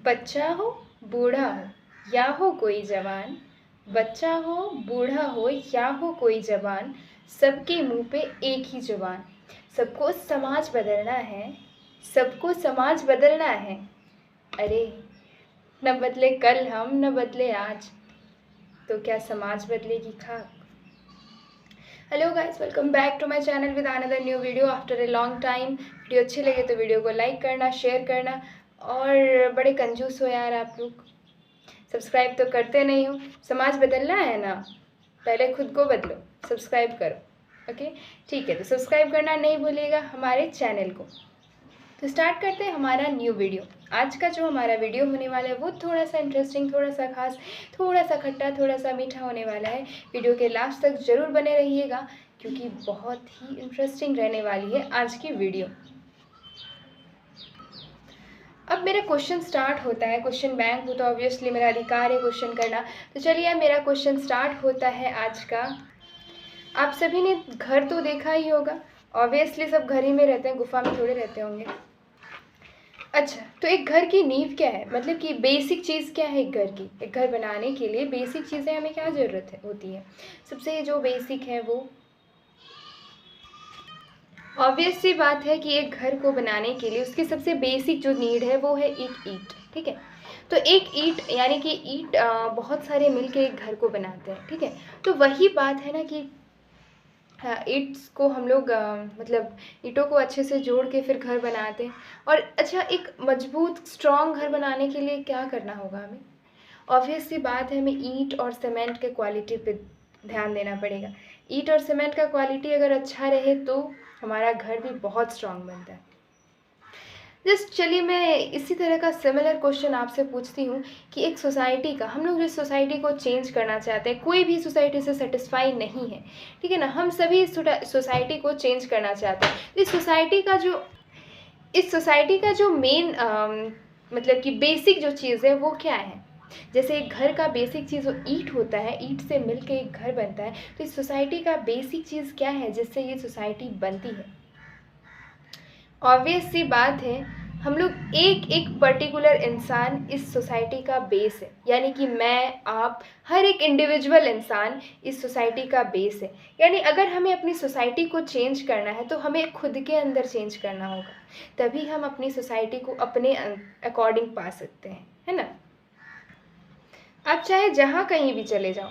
बच्चा हो बूढ़ा हो या हो कोई जवान, बच्चा हो बूढ़ा हो या हो कोई जवान, सबके मुंह पे एक ही जुबान। सबको समाज बदलना है, सबको समाज बदलना है। अरे न बदले कल हम, न बदले आज, तो क्या समाज बदलेगी खाक। Hello guys, welcome back to my channel with another new video after a long time. Video अच्छी लगे तो वीडियो को लाइक करना, शेयर करना। और बड़े कंजूस हो यार आप लोग, सब्सक्राइब तो करते नहीं हो। समाज बदलना है ना, पहले खुद को बदलो, सब्सक्राइब करो। ओके ठीक है, तो सब्सक्राइब करना नहीं भूलिएगा हमारे चैनल को। तो स्टार्ट करते हैं हमारा न्यू वीडियो। आज का जो हमारा वीडियो होने वाला है वो थोड़ा सा इंटरेस्टिंग, थोड़ा सा खास, थोड़ा सा खट्टा, थोड़ा सा मीठा होने वाला है। वीडियो के लास्ट तक ज़रूर बने रहिएगा क्योंकि बहुत ही इंटरेस्टिंग रहने वाली है आज की वीडियो। अब मेरा क्वेश्चन स्टार्ट होता है, क्वेश्चन बैंक हो तो ऑब्वियसली मेरा अधिकार है क्वेश्चन करना। तो चलिए मेरा क्वेश्चन स्टार्ट होता है आज का। आप सभी ने घर तो देखा ही होगा, ऑब्वियसली सब घर ही में रहते हैं, गुफा में थोड़े रहते होंगे। अच्छा, तो एक घर की नींव क्या है, मतलब कि बेसिक चीज़ क्या है एक घर की। एक घर बनाने के लिए बेसिक चीज़ें हमें क्या ज़रूरत है होती है। सबसे जो बेसिक है वो ऑब्वियस सी बात है कि एक घर को बनाने के लिए उसकी सबसे बेसिक जो नीड है वो है एक ईंट। ठीक है, तो एक ईंट यानी कि ईंट बहुत सारे मिलके एक घर को बनाते हैं। ठीक है, तो वही बात है ना कि ईंट्स को हम लोग मतलब ईंटों को अच्छे से जोड़ के फिर घर बनाते हैं। और अच्छा, एक मजबूत स्ट्रॉन्ग घर बनाने के लिए क्या करना होगा हमें। ऑब्वियस सी बात है, हमें ईंट और सीमेंट के क्वालिटी पे ध्यान देना पड़ेगा। ईंट और सीमेंट का क्वालिटी अगर अच्छा रहे तो हमारा घर भी बहुत स्ट्रॉन्ग बनता है। जस्ट चलिए मैं इसी तरह का सिमिलर क्वेश्चन आपसे पूछती हूँ कि एक सोसाइटी का, हम लोग जिस सोसाइटी को चेंज करना चाहते हैं, कोई भी सोसाइटी से सेटिस्फाई नहीं है, ठीक है ना, हम सभी सोसाइटी को चेंज करना चाहते हैं। इस सोसाइटी का जो मेन मतलब कि बेसिक जो चीज़ है वो क्या है। जैसे एक घर का बेसिक चीज़ वो ईंट होता है, ईंट से मिलके एक घर बनता है। तो इस सोसाइटी का बेसिक चीज़ क्या है जिससे ये सोसाइटी बनती है। ऑब्वियस सी बात है, हम लोग एक एक पर्टिकुलर इंसान इस सोसाइटी का बेस है, यानी कि मैं, आप, हर एक इंडिविजुअल इंसान इस सोसाइटी का बेस है। यानी अगर हमें अपनी सोसाइटी को चेंज करना है तो हमें खुद के अंदर चेंज करना होगा, तभी हम अपनी सोसाइटी को अपने अकॉर्डिंग पा सकते हैं, है ना। आप चाहे जहाँ कहीं भी चले जाओ,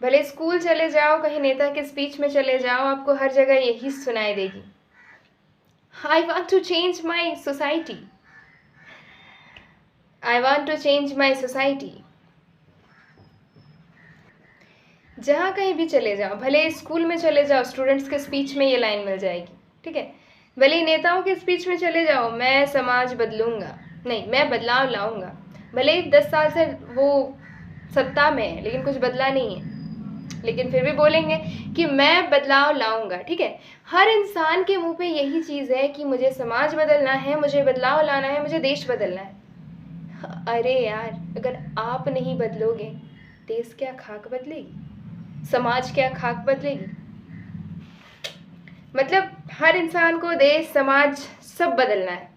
भले स्कूल चले जाओ, कहीं नेता के स्पीच में चले जाओ, आपको हर जगह यही सुनाई देगी, I want to change my society. I want to change my society. जहाँ कहीं भी चले जाओ, भले स्कूल में चले जाओ, स्टूडेंट्स के स्पीच में ये लाइन मिल जाएगी। ठीक है, भले नेताओं के स्पीच में चले जाओ, मैं समाज बदलूंगा, नहीं मैं बदलाव लाऊंगा। भले 10 साल से वो सत्ता में है लेकिन कुछ बदला नहीं है, लेकिन फिर भी बोलेंगे कि मैं बदलाव लाऊंगा। ठीक है, हर इंसान के मुंह पे यही चीज़ है कि मुझे समाज बदलना है, मुझे बदलाव लाना है, मुझे देश बदलना है। अरे यार, अगर आप नहीं बदलोगे देश क्या खाक बदलेगी, समाज क्या खाक बदलेगी। मतलब हर इंसान को देश समाज सब बदलना है,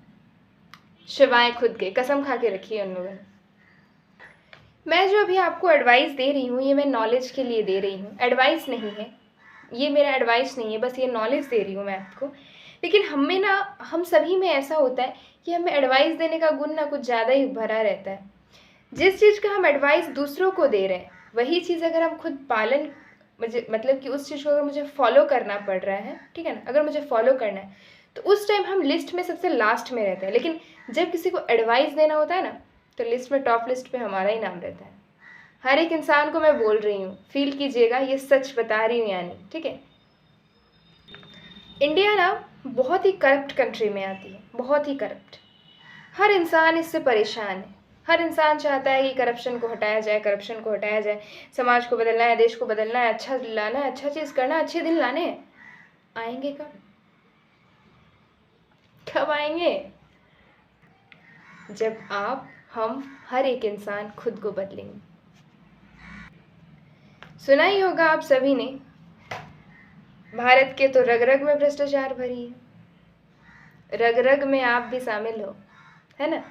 शिवाय खुद के। कसम खा के रखी है उन लोगों ने। मैं जो अभी आपको एडवाइस दे रही हूँ ये मैं नॉलेज के लिए दे रही हूँ, एडवाइस नहीं है ये, मेरा एडवाइस नहीं है, बस ये नॉलेज दे रही हूँ मैं आपको। लेकिन हम सभी में ऐसा होता है कि हमें एडवाइस देने का गुण ना कुछ ज़्यादा ही भरा रहता है। जिस चीज़ का हम एडवाइस दूसरों को दे रहे हैं वही चीज़ अगर हम खुद पालन, मतलब कि उस चीज़ को अगर मुझे फॉलो करना पड़ रहा है, ठीक है ना, अगर मुझे फॉलो करना है तो उस टाइम हम लिस्ट में सबसे लास्ट में रहते हैं। लेकिन जब किसी को एडवाइस देना होता है ना तो लिस्ट में, टॉप लिस्ट पे हमारा ही नाम रहता है। हर एक इंसान को मैं बोल रही हूँ, फील कीजिएगा, ये सच बता रही हूँ यानी। ठीक है, इंडिया ना बहुत ही करप्ट कंट्री में आती है, बहुत ही करप्ट। हर इंसान इससे परेशान है, हर इंसान चाहता है कि करप्शन को हटाया जाए, करप्शन को हटाया जाए, समाज को बदलना है, देश को बदलना है, अच्छा लाना है, अच्छा चीज़ करना है, अच्छे दिन लाने हैं। आएंगे कब, कब आएंगे? जब आप, हम, हर एक इंसान खुद को बदलेंगे। सुना ही होगा आप सभी ने, भारत के तो रग रग में भ्रष्टाचार भरी है, रग रग में आप भी शामिल हो, है ना।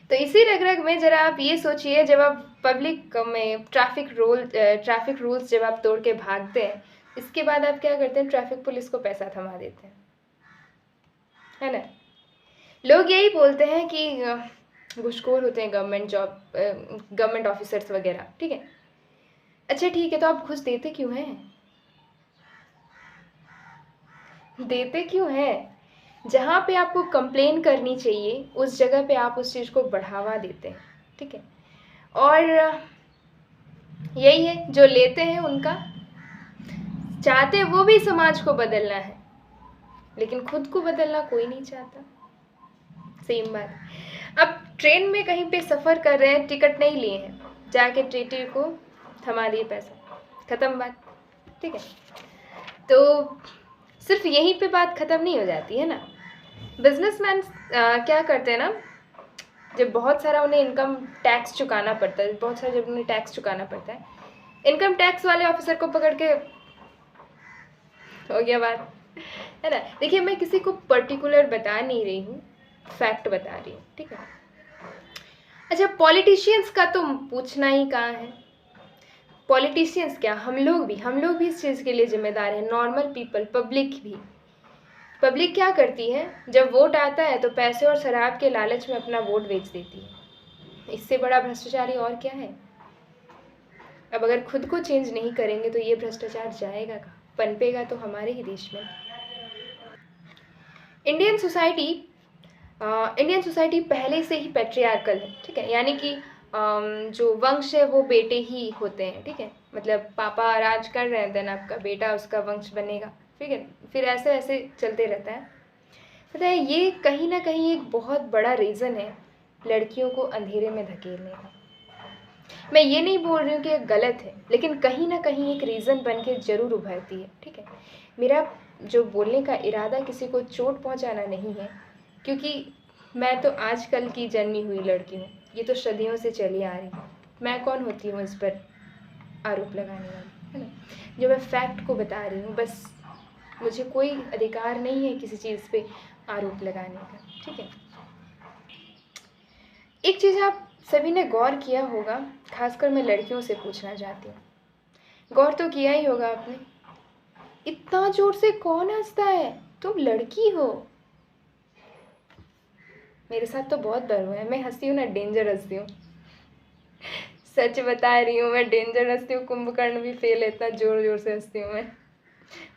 तो इसी रग-रग में ज़रा आप ये सोचिए, जब आप पब्लिक में ट्रैफ़िक रूल्स जब आप तोड़ के भागते हैं, इसके बाद आप क्या करते हैं, ट्रैफ़िक पुलिस को पैसा थमा देते हैं, है ना? लोग यही बोलते हैं कि घूसखोर होते हैं गवर्नमेंट ऑफ़िसर्स वग़ैरह, ठीक है? अच्छा ठीक है, तो आप घूस देते क्यों हैं? देते क्यों हैं? जहाँ पे आपको कंप्लेन करनी चाहिए, उस जगह पे आप उस चीज़ को बढ़ावा देते हैं, ठीक है? और यही है, जो लेते हैं उनका चाहते वो भी समाज को बदलना है, लेकिन खुद को बदलना कोई नहीं चाहता। सेम बात। अब ट्रेन में कहीं पे सफ़र कर रहे हैं, टिकट नहीं लिए हैं, जाके टीटी को थमा दिए पैसा, ख़त्म बात, ठीक है? तो सिर्फ यहीं पे बात ख़त्म नहीं हो जाती है ना। बिजनेसमैन क्या करते हैं ना, जब बहुत सारा उन्हें इनकम टैक्स चुकाना पड़ता है, बहुत सारा जब उन्हें टैक्स चुकाना पड़ता है, इनकम टैक्स वाले ऑफिसर को पकड़ के हो गया बात, है ना। देखिए, मैं किसी को पर्टिकुलर बता नहीं रही हूँ, फैक्ट बता रही हूँ, ठीक है। अच्छा, पॉलिटिशियंस का तो पूछना ही कहाँ है। पॉलिटिशियंस क्या, हम लोग भी इस चीज़ के लिए जिम्मेदार हैं, नॉर्मल पीपल, पब्लिक भी। पब्लिक क्या करती है, जब वोट आता है तो पैसे और शराब के लालच में अपना वोट बेच देती है। इससे बड़ा भ्रष्टाचारी और क्या है। अब अगर खुद को चेंज नहीं करेंगे तो ये भ्रष्टाचार जाएगा कहाँ, पनपेगा तो हमारे ही देश में। इंडियन सोसाइटी पहले से ही पैट्रियार्कल है, ठीक है। यानी कि जो वंश है वो बेटे ही होते हैं, ठीक है। मतलब पापा राज कर रहे हैं, देन आपका बेटा उसका वंश बनेगा, ठीक है। फिर ऐसे ऐसे चलते रहता है। पता है, ये कहीं ना कहीं एक बहुत बड़ा रीज़न है लड़कियों को अंधेरे में धकेलने का। मैं ये नहीं बोल रही हूँ कि ये गलत है, लेकिन कहीं ना कहीं एक रीज़न बन के ज़रूर उभरती है, ठीक है। मेरा जो बोलने का इरादा किसी को चोट पहुँचाना नहीं है, क्योंकि मैं तो आजकल की जन्मी हुई लड़की हूँ, ये तो सदियों से चली आ रही। मैं कौन होती हूँ इस पर आरोप लगाने वाली, है ना। जो मैं फैक्ट को बता रही हूँ, बस मुझे कोई अधिकार नहीं है किसी चीज़ पे आरोप लगाने का, ठीक है। एक चीज़ आप सभी ने गौर किया होगा, खासकर मैं लड़कियों से पूछना चाहती हूँ, गौर तो किया ही होगा आपने, इतना जोर से कौन हंसता है, तुम लड़की हो। मेरे साथ तो बहुत बार हुआ है, मैं हंसती हूँ ना, डेंजर हंसती हूँ। सच बता रही हूँ, मैं डेंजर हंसती हूँ, कुंभकर्ण भी फेल है, इतना जोर जोर से हंसती हूँ मैं।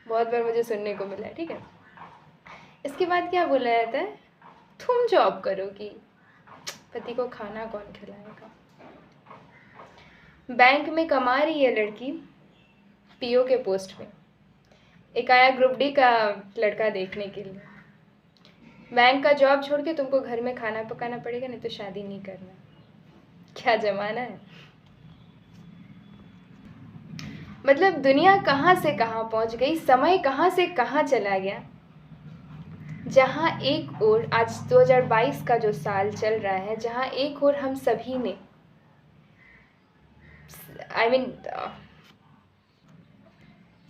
बहुत बार मुझे सुनने को मिला है, ठीक है। इसके बाद क्या बोला जाता है, तुम जॉब करोगी, पति को खाना कौन खिलाएगा। बैंक में कमा रही है लड़की, पीओ के पोस्ट में, एक आया ग्रुप डी का लड़का देखने के लिए। बैंक का जॉब छोड़ के तुमको घर में खाना पकाना पड़ेगा, नहीं तो शादी नहीं करना। क्या जमाना है। मतलब दुनिया कहाँ से कहाँ पहुँच गई, समय कहाँ से कहाँ चला गया। जहाँ एक ओर आज 2022 का जो साल चल रहा है, जहाँ एक ओर हम सभी ने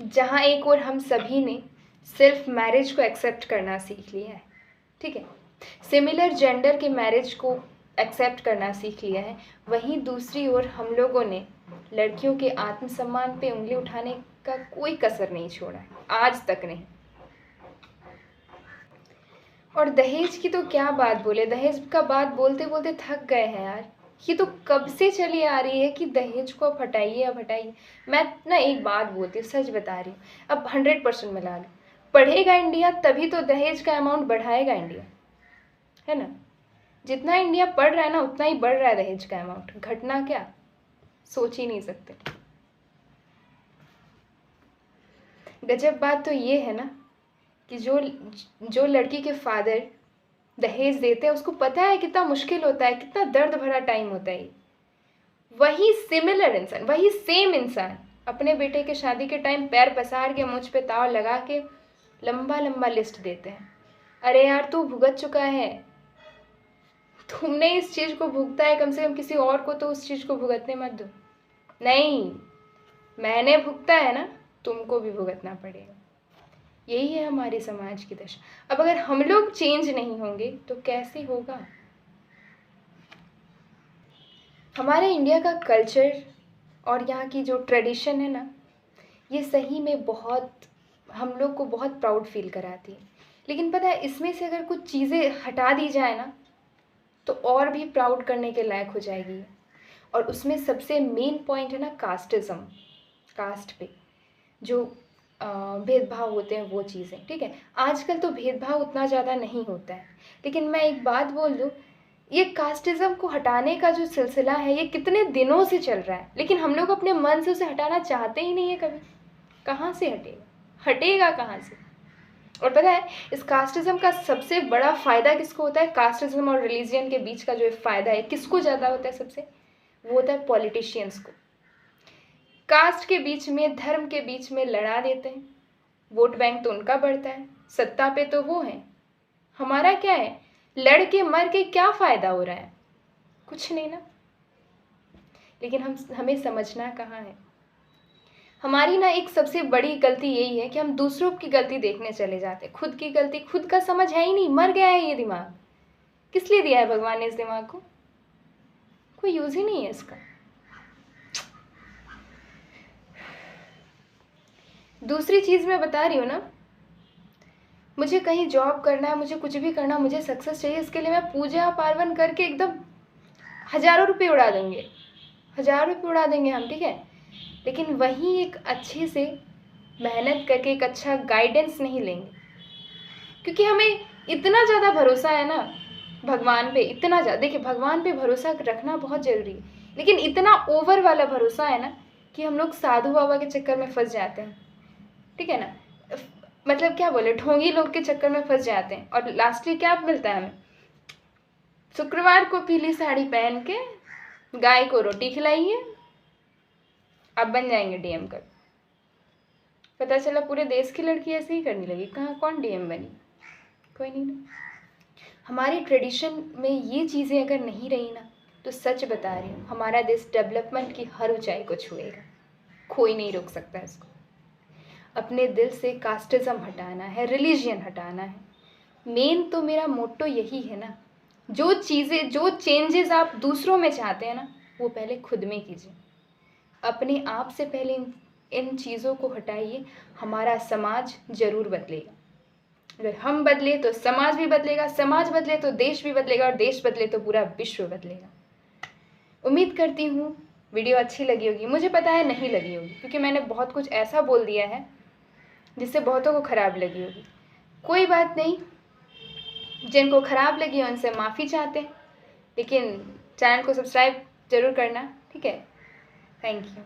जहाँ एक ओर हम सभी ने सिर्फ मैरिज को एक्सेप्ट करना सीख लिया है, ठीक है। सिमिलर जेंडर के मैरिज को एक्सेप्ट करना सीख लिया है, वहीं दूसरी ओर हम लोगों ने लड़कियों के आत्मसम्मान पे उंगली उठाने का कोई कसर नहीं छोड़ा है, आज तक नहीं। और दहेज की तो क्या बात बोले, दहेज का बात बोलते बोलते थक गए हैं यार। ये तो कब से चली आ रही है कि दहेज को अब हटाइए, अब हटाइए। मैं ना एक बात बोलती हूँ, सच बता रही हूँ, अब 100% मिला लो। पढ़ेगा इंडिया तभी तो दहेज का अमाउंट बढ़ाएगा इंडिया, है ना। जितना इंडिया पढ़ रहा है ना, उतना ही बढ़ रहा है दहेज का अमाउंट। घटना क्या, सोच ही नहीं सकते। गजब बात तो ये है ना कि जो लड़की के फादर दहेज देते हैं, उसको पता है कितना मुश्किल होता है, कितना दर्द भरा टाइम होता है। वही सिमिलर इंसान, वही सेम इंसान अपने बेटे के शादी के टाइम पैर पसार के मुझ पे ताव लगा के लंबा लंबा लिस्ट देते हैं। अरे यार, तू भुगत चुका है, तुमने इस चीज़ को भुगता है, कम से कम किसी और को तो उस चीज़ को भुगतने मत दो। नहीं, मैंने भुगता है ना, तुमको भी भुगतना पड़ेगा। यही है हमारे समाज की दशा। अब अगर हम लोग चेंज नहीं होंगे तो कैसे होगा। हमारे इंडिया का कल्चर और यहाँ की जो ट्रेडिशन है ना, ये सही में बहुत हम लोग को बहुत प्राउड फील कराती है। लेकिन पता है, इसमें से अगर कुछ चीज़ें हटा दी जाए ना, तो और भी प्राउड करने के लायक हो जाएगी ये। और उसमें सबसे मेन पॉइंट है ना, कास्टिज़म, कास्ट पे जो भेदभाव होते हैं वो चीज़ें। ठीक है, आजकल तो भेदभाव उतना ज़्यादा नहीं होता है, लेकिन मैं एक बात बोल दूँ, ये कास्टिज़म को हटाने का जो सिलसिला है ये कितने दिनों से चल रहा है, लेकिन हम लोग अपने मन से उसे हटाना चाहते ही नहीं है कभी। कहाँ से हटेगा, हटेगा कहाँ से? और पता है, इस कास्टिज़म का सबसे बड़ा फ़ायदा किसको होता है? कास्टिज़म और रिलीजियन के बीच का जो फ़ायदा है किसको ज़्यादा होता है सबसे? वो होता है पॉलिटिशियंस को। कास्ट के बीच में, धर्म के बीच में लड़ा देते हैं, वोट बैंक तो उनका बढ़ता है, सत्ता पे तो वो है, हमारा क्या है? लड़ के मर के क्या फ़ायदा हो रहा है? कुछ नहीं ना। लेकिन हमें समझना कहाँ है। हमारी ना एक सबसे बड़ी गलती यही है कि हम दूसरों की गलती देखने चले जाते हैं, खुद की गलती खुद का समझ है ही नहीं, मर गया है ये दिमाग। किस लिए दिया है भगवान ने इस दिमाग को? कोई यूज़ ही नहीं है इसका। दूसरी चीज़ मैं बता रही हूँ ना, मुझे कहीं जॉब करना है, मुझे कुछ भी करना, मुझे सक्सेस चाहिए, इसके लिए मैं पूजा पार्वन करके एकदम हज़ारों रुपये उड़ा देंगे, हज़ार रुपये उड़ा देंगे हम, ठीक है। लेकिन वहीं एक अच्छे से मेहनत करके एक अच्छा गाइडेंस नहीं लेंगे, क्योंकि हमें इतना ज़्यादा भरोसा है ना भगवान पे, इतना ज़्यादा। देखिए, भगवान पे भरोसा रखना बहुत ज़रूरी है, लेकिन इतना ओवर वाला भरोसा है ना कि हम लोग साधु बाबा के चक्कर में फंस जाते हैं, ठीक है ना। मतलब क्या बोले, ढोंगी लोग के चक्कर में फंस जाते हैं, और लास्टली क्या मिलता है हमें? शुक्रवार को पीली साड़ी पहन के गाय को रोटी खिलाइए, अब बन जाएंगे डीएम कर। पता चला पूरे देश की लड़की ऐसे ही करने लगी, कहाँ कौन डीएम बनी? कोई नहीं ना। हमारे ट्रेडिशन में ये चीज़ें अगर नहीं रही ना, तो सच बता रही हूँ, हमारा देश डेवलपमेंट की हर ऊंचाई को छुएगा, कोई नहीं रोक सकता इसको। अपने दिल से कास्टिज़म हटाना है, रिलीजियन हटाना है। मेन तो मेरा मोट्टो यही है ना, जो चीज़ें, जो चेंजेस आप दूसरों में चाहते हैं ना, वो पहले खुद में कीजिए। अपने आप से पहले इन चीज़ों को हटाइए, हमारा समाज ज़रूर बदलेगा। अगर हम बदले तो समाज भी बदलेगा, समाज बदले तो देश भी बदलेगा, और देश बदले तो पूरा विश्व बदलेगा। उम्मीद करती हूँ वीडियो अच्छी लगी होगी। मुझे पता है नहीं लगी होगी, क्योंकि मैंने बहुत कुछ ऐसा बोल दिया है जिससे बहुतों को ख़राब लगी होगी। कोई बात नहीं, जिनको ख़राब लगी है उनसे माफ़ी चाहते हैं, लेकिन चैनल को सब्सक्राइब ज़रूर करना, ठीक है। Thank you.